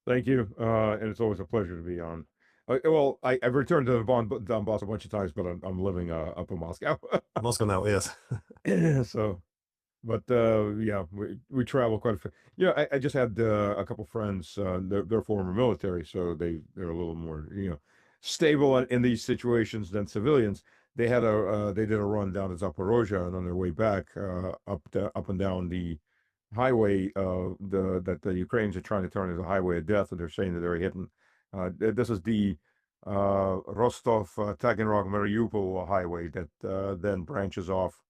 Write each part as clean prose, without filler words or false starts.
Thank you, and it's always a pleasure to be on. Well, I've returned to Donbass a bunch of times, but I'm living up in Moscow. Moscow now, yes. So, but yeah, we travel quite a bit. Yeah, I just had a couple friends. They're former military, so they're a little more stable in these situations than civilians. They did a run down to Zaporozhye, and on their way back, up and down the highway that the Ukrainians are trying to turn into a highway of death, and they're saying that they're hitting. This is the Rostov, Taganrog, Mariupol highway that then branches off,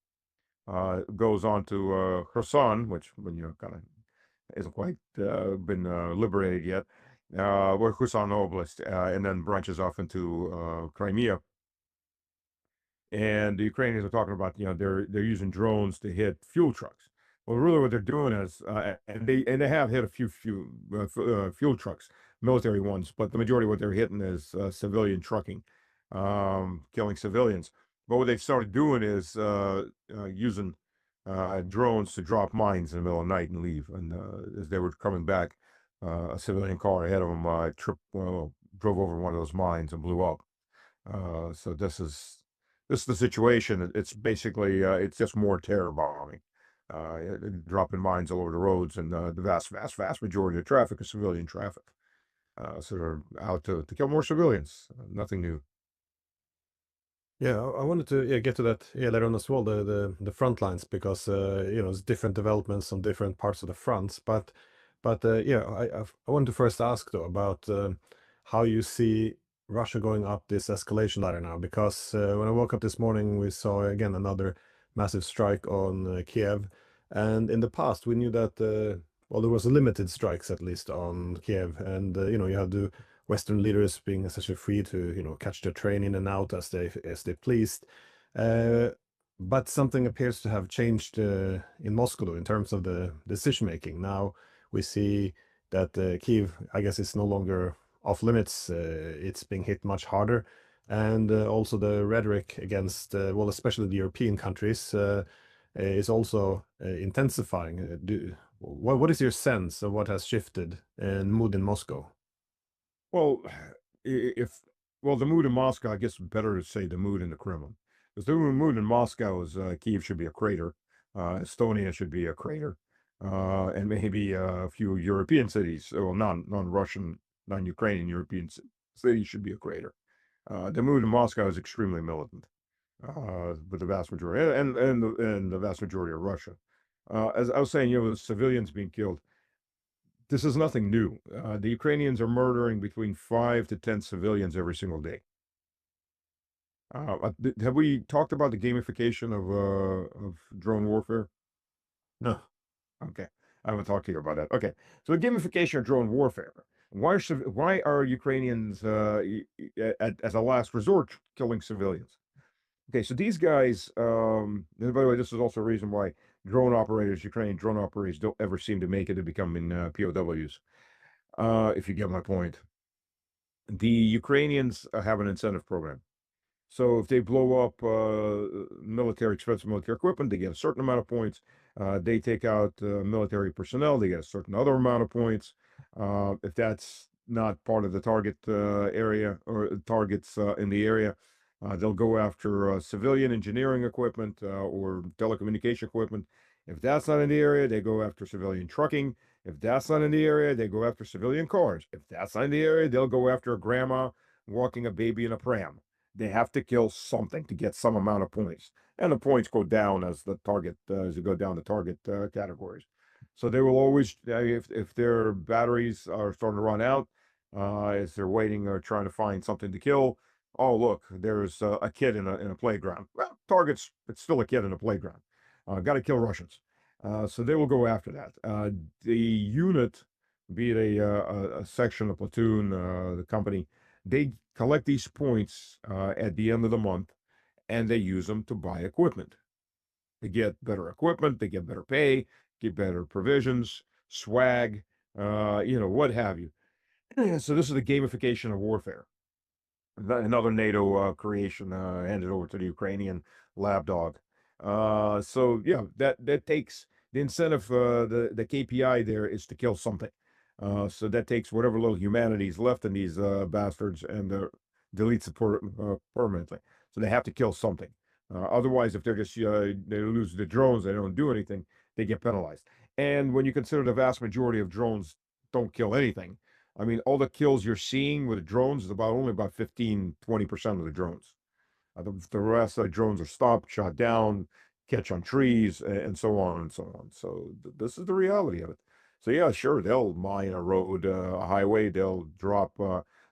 goes on to Kherson, which kind of isn't quite been liberated yet, or Kherson Oblast, and then branches off into Crimea. And the Ukrainians are talking about, they're using drones to hit fuel trucks. Well, really, what they're doing is, and they have hit a few fuel trucks, military ones, but the majority of what they're hitting is civilian trucking, killing civilians. But what they've started doing is using drones to drop mines in the middle of the night and leave. And as they were coming back, a civilian car ahead of them drove over one of those mines and blew up. So this is the situation. It's basically it's just more terror bombing, dropping mines all over the roads, and the vast majority of traffic is civilian traffic. So they're out to kill more civilians. Nothing new. Yeah, I wanted to get to that later on as well, the front lines, because it's different developments on different parts of the fronts. But yeah, I wanted to first ask though about how you see Russia going up this escalation ladder now, because when I woke up this morning, we saw again another massive strike on Kiev, and in the past we knew that well, there was limited strikes at least on Kiev, and you had to Western leaders being essentially free to, catch their train in and out as they pleased. Uh, but something appears to have changed in Moscow though, in terms of the decision making. Now we see that Kiev, I guess, is no longer off limits. It's being hit much harder, and also the rhetoric against, well, especially the European countries, is also intensifying. What is your sense of what has shifted in mood in Moscow? Well, if the mood in Moscow, I guess better to say the mood in the Kremlin, because the mood in Moscow is Kiev should be a crater, Estonia should be a crater, and maybe a few European cities, well, non-Russian, non-Ukrainian European cities should be a crater. The mood in Moscow is extremely militant, with the vast majority, and the vast majority of Russia. As I was saying, the civilians being killed. This is nothing new. The Ukrainians are murdering between 5 to 10 civilians every single day. Have we talked about the gamification of drone warfare? No. Okay, I haven't talked to you about that. Okay, so the gamification of drone warfare. Why are Ukrainians as a last resort killing civilians? Okay, so these guys, and by the way, this is also a reason why Ukrainian drone operators don't ever seem to make it to becoming POWs. If you get my point, the Ukrainians have an incentive program. So if they blow up expensive military equipment, they get a certain amount of points. They take out military personnel, they get a certain other amount of points. If that's not part of the target area or targets in the area, they'll go after civilian engineering equipment or telecommunication equipment. If that's not in the area, they go after civilian trucking. If that's not in the area, they go after civilian cars. If that's not in the area, they'll go after a grandma walking a baby in a pram. They have to kill something to get some amount of points, and the points go down as you go down the target categories. So they will always, if their batteries are starting to run out, as they're waiting or trying to find something to kill. Oh, look, there's a kid in a playground. Well, targets, it's still a kid in a playground. Got to kill Russians. So they will go after that. The unit, be it a section, a platoon, the company, they collect these points at the end of the month, and they use them to buy equipment. They get better equipment, they get better pay, get better provisions, swag, what have you. So this is the gamification of warfare. Another NATO creation handed over to the Ukrainian lapdog. So yeah, that takes the incentive. The KPI there is to kill something. So that takes whatever little humanity is left in these bastards and deletes it permanently. So they have to kill something. Otherwise, if they're just they lose the drones, they don't do anything, they get penalized. And when you consider the vast majority of drones don't kill anything, I mean, all the kills you're seeing with drones is only about 15-20% of the drones. The rest of the drones are stopped, shot down, catch on trees, and so on and so on. So this is the reality of it. So yeah, sure, they'll mine a road, a highway. They'll drop,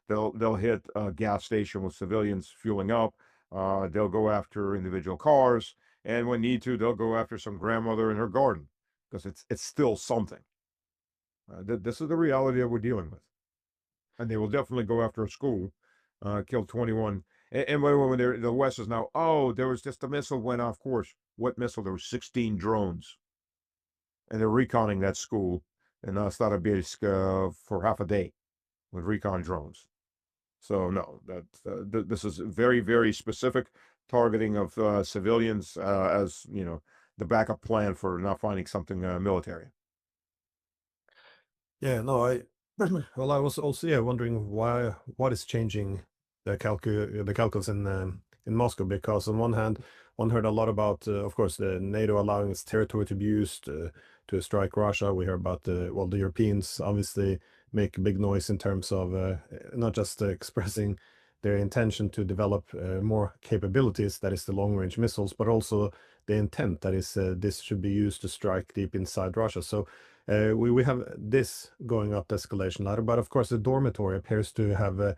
they'll hit a gas station with civilians fueling up. They'll go after individual cars, and when need to, they'll go after some grandmother in her garden because it's still something. This is the reality that we're dealing with, and they will definitely go after a school, kill 21. And when the West is now, oh, there was just a missile went off course. What missile? There were 16 drones, and they're reconning that school in Starobielsk for half a day with recon drones. So no, this is very, very specific targeting of civilians as the backup plan for not finding something military. Yeah, no, well, I was also wondering what is changing the calculus in Moscow, because on one hand, one heard a lot about, of course, the NATO allowing its territory to be used to strike Russia. We heard about the Europeans obviously make a big noise in terms of not just expressing their intention to develop more capabilities, that is the long-range missiles, but also the intent that is this should be used to strike deep inside Russia. So we have this going up the escalation ladder, but of course the dormitory appears to have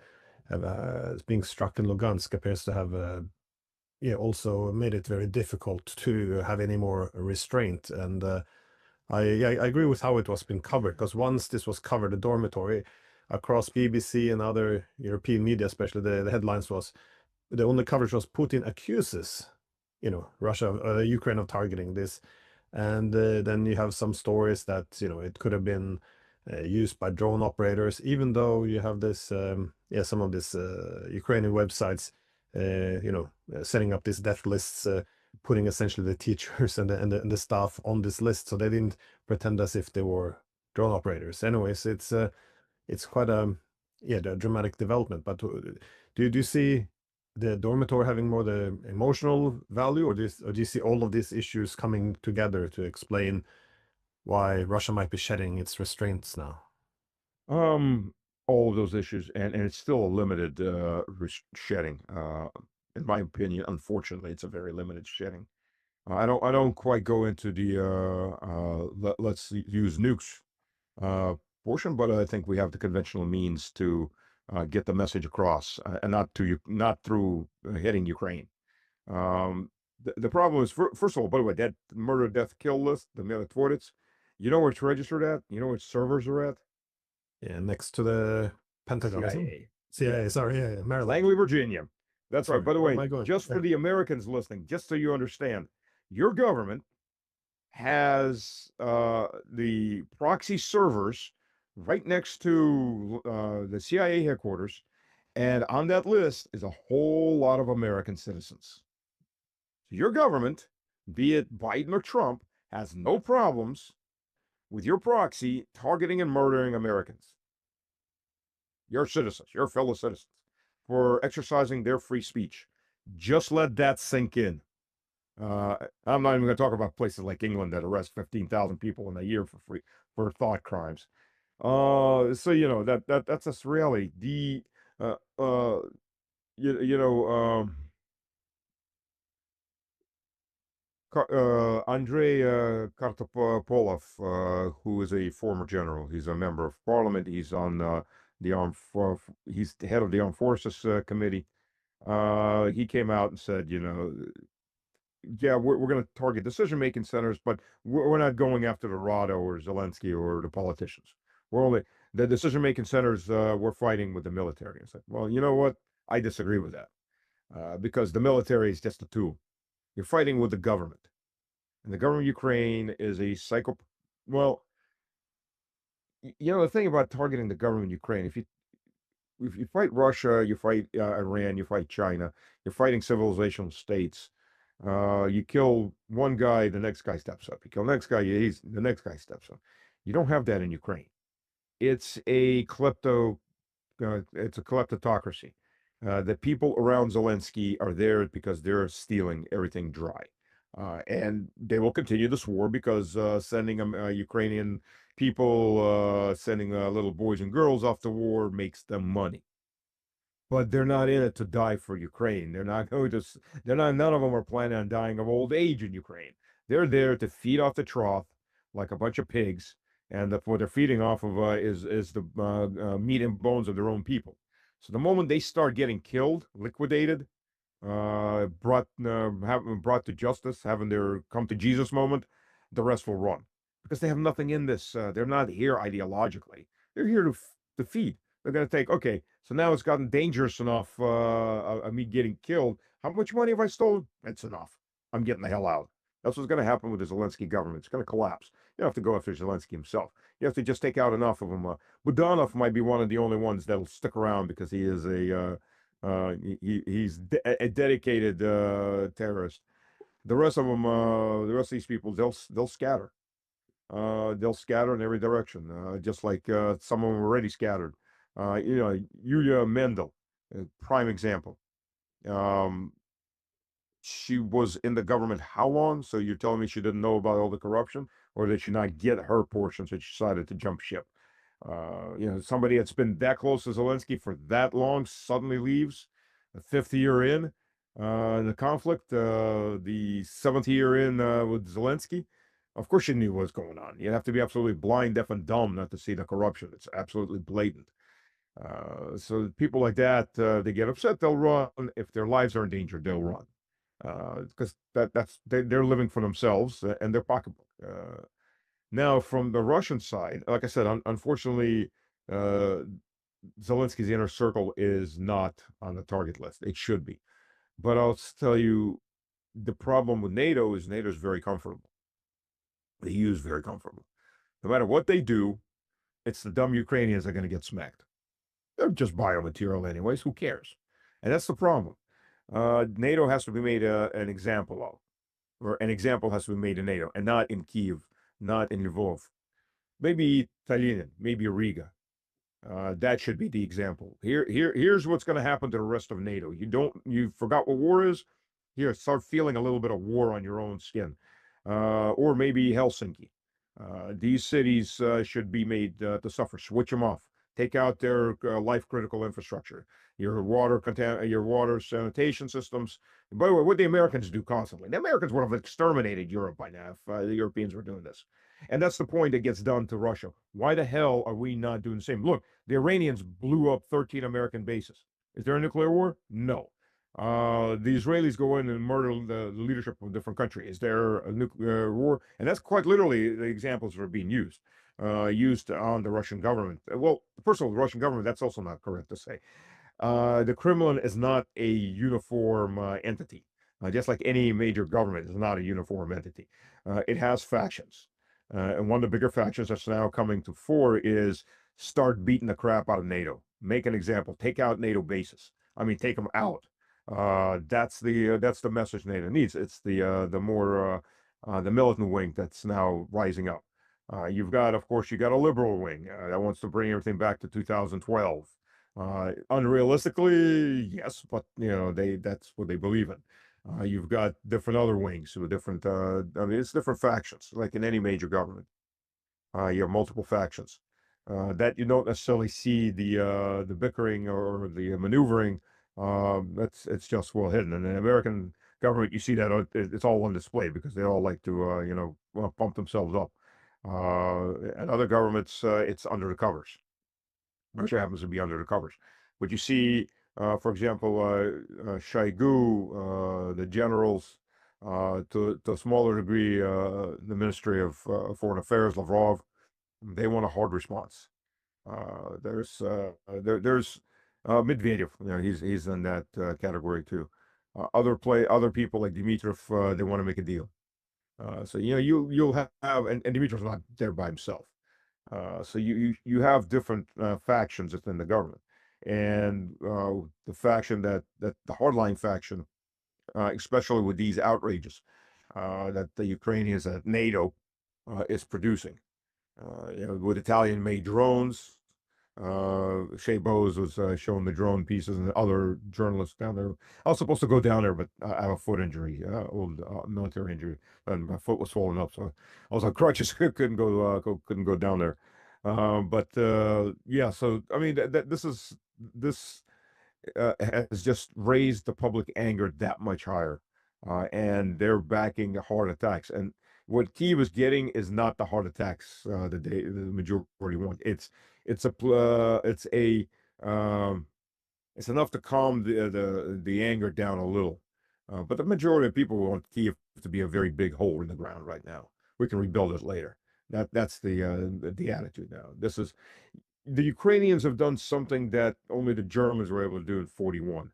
being struck in Lugansk appears to have also made it very difficult to have any more restraint. And I agree with how it was been covered, because once this was covered, the dormitory across BBC and other European media, especially the headlines was the only coverage was Putin accuses, Russia, Ukraine of targeting this. And then you have some stories that it could have been used by drone operators, even though you have this some of these Ukrainian websites setting up these death lists, putting essentially the teachers and the staff on this list, so they didn't pretend as if they were drone operators. Anyways, it's quite a the dramatic development. But do you see the dormitory having more the emotional value, or do you see all of these issues coming together to explain why Russia might be shedding its restraints now? All of those issues, and it's still a limited shedding. In my opinion, unfortunately, it's a very limited shedding. I don't quite go into the let's use nukes portion, but I think we have the conventional means to get the message across, and not through hitting Ukraine. The problem is, first of all, by the way, that murder, death, kill list, the Militvorets, you know where it's registered at? You know where its servers are at? Yeah, next to the Pentagon. CIA. CIA, Yeah. sorry, Maryland. Langley, Virginia. That's right. By the Where am way, I going? just for the Americans listening, just so you understand, your government has the proxy servers right next to the CIA headquarters, and on that list is a whole lot of American citizens. So your government, be it Biden or Trump, has no problems with your proxy targeting and murdering Americans, your citizens, your fellow citizens, for exercising their free speech. Just let that sink in. I'm not even going to talk about places like England that arrest 15,000 people in a year for thought crimes. So that's just reality. The uh, uh, you, you know Andrei Kartopolov, who is a former general. He's a member of parliament. He's on the armed. He's the head of the armed forces committee. He came out and said, yeah, we're going to target decision-making centers, but we're not going after the Rado or Zelensky or the politicians. We're only the decision-making centers. We're fighting with the military. It's like, well, you know what? I disagree with that because the military is just a tool. You're fighting with the government, and the government of Ukraine is a psycho. Well, the thing about targeting the government of Ukraine, if you fight Russia, you fight Iran, you fight China, you're fighting civilizational states. You kill one guy, the next guy steps up. You kill the next guy, the next guy steps up. You don't have that in Ukraine. it's a kleptocracy. The people around Zelensky are there because they're stealing everything dry. And they will continue this war because sending Ukrainian people, sending little boys and girls off to war makes them money. But they're not in it to die for Ukraine. They're not going to, they're not, none of them are planning on dying of old age in Ukraine. They're there to feed off the trough like a bunch of pigs. And what they're feeding off of is the meat and bones of their own people. So the moment they start getting killed, liquidated, brought to justice, having their come to Jesus moment, the rest will run because they have nothing in this. They're not here ideologically. They're here to feed. They're going to take, okay, so now it's gotten dangerous enough me getting killed. How much money have I stolen? It's enough. I'm getting the hell out. That's what's going to happen with the Zelensky government. It's going to collapse. You don't have to go after Zelensky himself. You have to just take out enough of them. Budanov might be one of the only ones that'll stick around because he is he's a dedicated terrorist. The rest of them, the rest of these people, they'll scatter. They'll scatter in every direction, just like some of them already scattered. Yulia Mendel, prime example. She was in the government how long? So you're telling me she didn't know about all the corruption, or did she not get her portion, so she decided to jump ship? Somebody that's been that close to Zelensky for that long suddenly leaves, the fifth year in the conflict, the seventh year in with Zelensky. Of course, she knew what was going on. You have to be absolutely blind, deaf, and dumb not to see the corruption. It's absolutely blatant. So people like that, they get upset, they'll run. If their lives are in danger, they'll run. Because they're living for themselves and their pocketbook. Now, from the Russian side, like I said, unfortunately, uh, Zelensky's inner circle is not on the target list. It should be. But I'll tell you, the problem with NATO is NATO's very comfortable. The EU is very comfortable. No matter what they do, it's the dumb Ukrainians that are going to get smacked. They're just biomaterial anyways. Who cares? And that's the problem. NATO has to be made an example of, or an example has to be made in NATO, and not in Kiev, not in Lvov. Maybe Tallinn, maybe Riga. That should be the example. Here's what's going to happen to the rest of NATO. You forgot what war is? Here, start feeling a little bit of war on your own skin. Or maybe Helsinki. These cities should be made to suffer. Switch them off. Take out their life-critical infrastructure, your water sanitation systems. And by the way, what the Americans do constantly. The Americans would have exterminated Europe by now if the Europeans were doing this. And that's the point that gets done to Russia. Why the hell are we not doing the same? Look, the Iranians blew up 13 American bases. Is there a nuclear war? No. The Israelis go in and murder the leadership of a different country. Is there a nuclear war? And that's quite literally the examples that are being used on the Russian government. Well, first of all, the Russian government, that's also not correct to say. The Kremlin is not a uniform entity. Just like any major government is not a uniform entity. It has factions. And one of the bigger factions that's now coming to fore is start beating the crap out of NATO. Make an example. Take out NATO bases. I mean, take them out. That's the message NATO needs. It's the more the militant wing that's now rising up. Of course, you got a liberal wing that wants to bring everything back to 2012. Unrealistically, yes, but that's what they believe in. You've got different other wings with different. It's different factions, like in any major government. You have multiple factions that you don't necessarily see the bickering or the maneuvering. It's just well hidden. And in the American government, you see that it's all on display because they all like to pump themselves up. And other governments, it's under the covers. Russia happens to be under the covers. But you see, for example, Shoigu, the generals, to a smaller degree, the Ministry of Foreign Affairs, Lavrov, they want a hard response. There's Medvedev, he's in that category too. Other people like Dimitrov, they want to make a deal. So you'll have and Dimitrov's not there by himself. So you have different factions within the government, and the faction that the hardline faction, especially with these outrages that the Ukrainians at NATO is producing. with Italian-made drones. Shea Bose was showing the drone pieces, and other journalists down there. I was supposed to go down there, but I have a foot injury, old military injury, and my foot was swollen up, so I was on crutches. Couldn't go down there. But yeah, so I mean, this has just raised the public anger that much higher, and they're backing heart attacks. And what Kiev is getting is not the heart attacks the majority want. Um, it's enough to calm the anger down a little. But the majority of people want Kiev to be a very big hole in the ground right now. We can rebuild it later. That's the attitude now. The Ukrainians have done something that only the Germans were able to do in 41.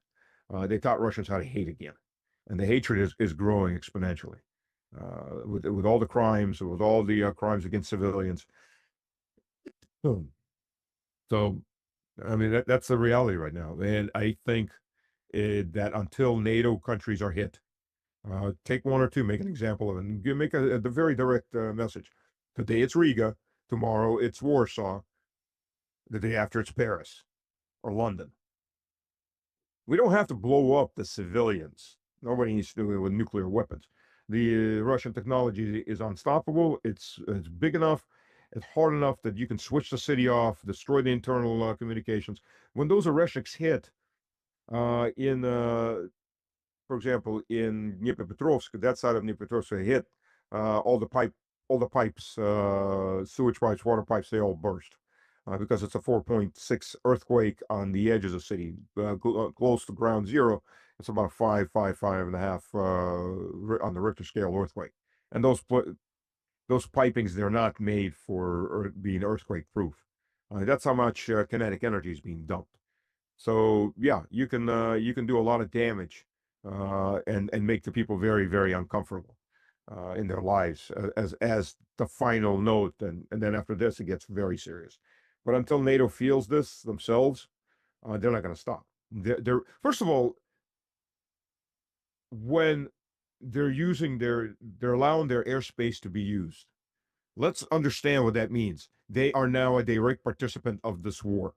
They taught Russians how to hate again, and the hatred is growing exponentially. With all the crimes, with all the crimes against civilians. So, I mean, that's the reality right now. And I think that until NATO countries are hit, take one or two, make an example of it, and make a very direct message. Today it's Riga, tomorrow it's Warsaw, the day after it's Paris or London. We don't have to blow up the civilians. Nobody needs to do it with nuclear weapons. The Russian technology is unstoppable. It's big enough. It's hard enough that you can switch the city off, destroy the internal communications. When those Oreshniks hit for example, in Dnipropetrovsk, that side of Dnipropetrovsk, they hit all the pipes, sewage pipes, water pipes, they all burst. Because it's a 4.6 earthquake on the edge of the city, close to ground zero. It's about a 5.5 on the Richter scale earthquake. And those pipings, they're not made for being earthquake proof. That's how much kinetic energy is being dumped. So yeah, you can do a lot of damage and make the people very, very uncomfortable in their lives as the final note, and then after this it gets very serious. But until NATO feels this themselves, they're not going to stop. They're first of all, when they're allowing their airspace to be used. Let's understand what that means. They are now a direct participant of this war.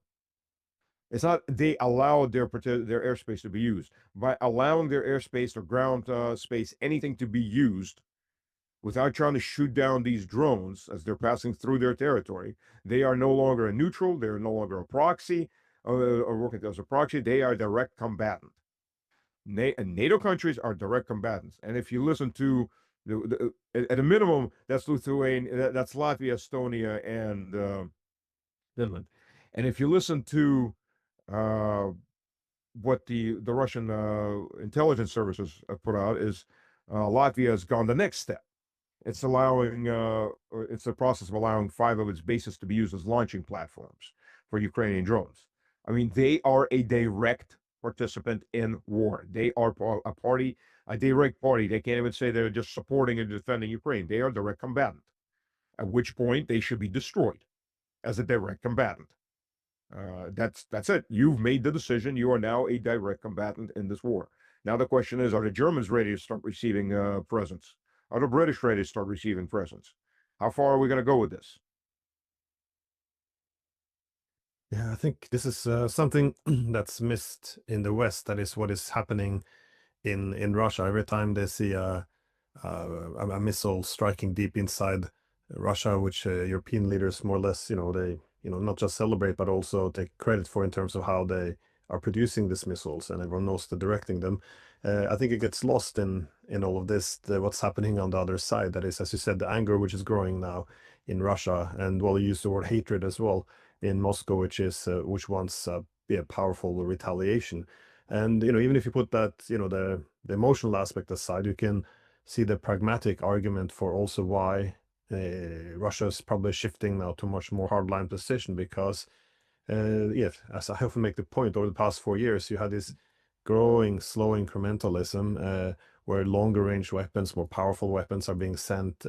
It's not they allowed their airspace to be used. By allowing their airspace or ground space, anything to be used, without trying to shoot down these drones as they're passing through their territory, they are no longer a neutral. They're no longer a proxy or working as a proxy. They are direct combatant. NATO countries are direct combatants. And if you listen to at a minimum, that's Lithuania, that's Latvia, Estonia, and Finland. And if you listen to what the Russian intelligence services have put out, is Latvia has gone the next step. It's it's a process of allowing 5 of its bases to be used as launching platforms for Ukrainian drones. I mean, they are a direct participant in war. They are a direct party. They can't even say they're just supporting and defending Ukraine. They are direct combatant, at which point they should be destroyed as a direct combatant. That's it. You've made the decision. You are now a direct combatant in this war. Now the question is, are the Germans ready to start receiving presents? Are the British ready to start receiving presents? How far are we going to go with this? Yeah, I think this is something that's missed in the West. That is what is happening in Russia. Every time they see a missile striking deep inside Russia, which European leaders more or less, they not just celebrate but also take credit for in terms of how they are producing these missiles, and everyone knows they're directing them. I think it gets lost in all of this, what's happening on the other side. That is, as you said, the anger which is growing now in Russia, and well, you use the word hatred as well in Moscow, which wants be a powerful retaliation. And even if you put that the emotional aspect aside, you can see the pragmatic argument for also why Russia is probably shifting now to a much more hardline position, because yes, as I often make the point, over the past 4 years, you had this growing slow incrementalism where longer range weapons, more powerful weapons are being sent.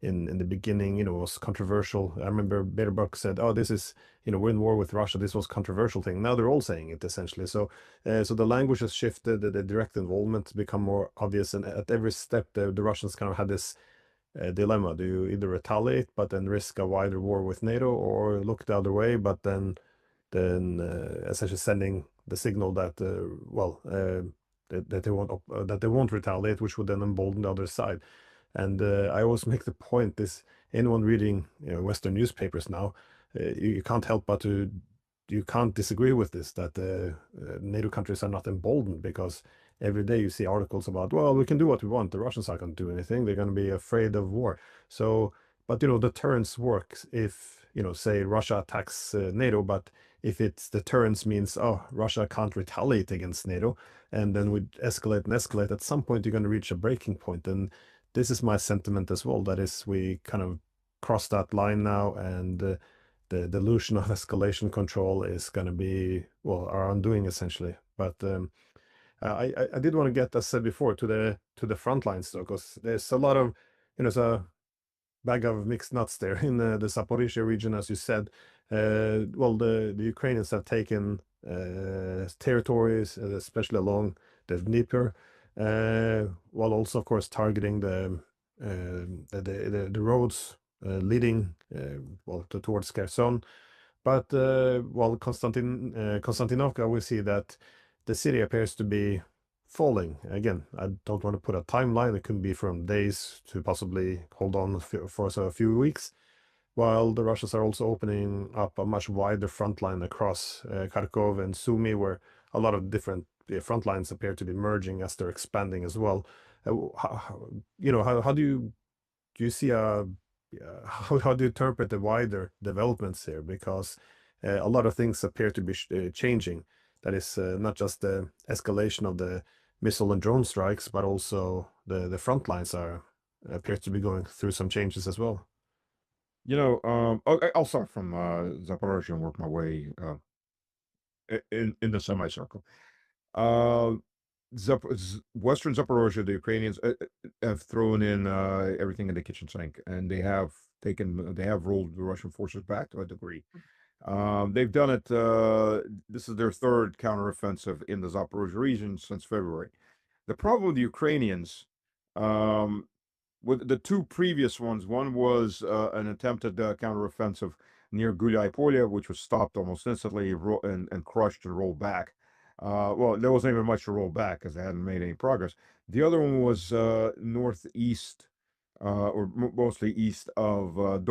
In the beginning, it was controversial. I remember Berbok said, "Oh, this is, we're in war with Russia. This was a controversial thing." Now they're all saying it essentially. So, so the language has shifted. The direct involvement has become more obvious, and at every step, the Russians kind of had this dilemma. Do you either retaliate but then risk a wider war with NATO, or look the other way but then essentially sending the signal that that they won't retaliate, which would then embolden the other side. And I always make the point: this anyone reading Western newspapers now, you can't help but you can't disagree with this, that NATO countries are not emboldened, because every day you see articles about, well, we can do what we want, the Russians aren't going to do anything, they're going to be afraid of war. So, but deterrence works if say Russia attacks NATO, but if it's deterrence means, oh, Russia can't retaliate against NATO, and then we escalate and escalate, at some point you're going to reach a breaking point. And this is my sentiment as well, that is, we kind of cross that line now, and the delusion of escalation control is going to be, well, our undoing, essentially. But I did want to get, as said before, to the front lines, though, because there's a lot of, it's a bag of mixed nuts there in the Zaporizhia region, as you said. Well, the Ukrainians have taken territories, especially along the Dnieper, while also, of course, targeting the roads leading towards Kherson. But while Konstantinovka, we see that the city appears to be falling. Again, I don't want to put a timeline. It can be from days to possibly hold on for a few weeks, while the Russians are also opening up a much wider front line across Kharkov and Sumy, where a lot of different front lines appear to be merging as they're expanding as well. How do you see how do you interpret the wider developments here? Because a lot of things appear to be changing. That is not just the escalation of the missile and drone strikes, but also the front lines appear to be going through some changes as well. I'll start from Zaporozhye and work my way in the semicircle. Western Zaporozhye, the Ukrainians have thrown in everything in the kitchen sink, and they have rolled the Russian forces back to a degree. They've done it. This is their third counteroffensive in the Zaporozhye region since February. The problem with the Ukrainians, with the two previous ones, one was an attempted counteroffensive near Gulyai Polya, which was stopped almost instantly and crushed and rolled back. Well, there wasn't even much to roll back because they hadn't made any progress. The other one was northeast, or mostly east of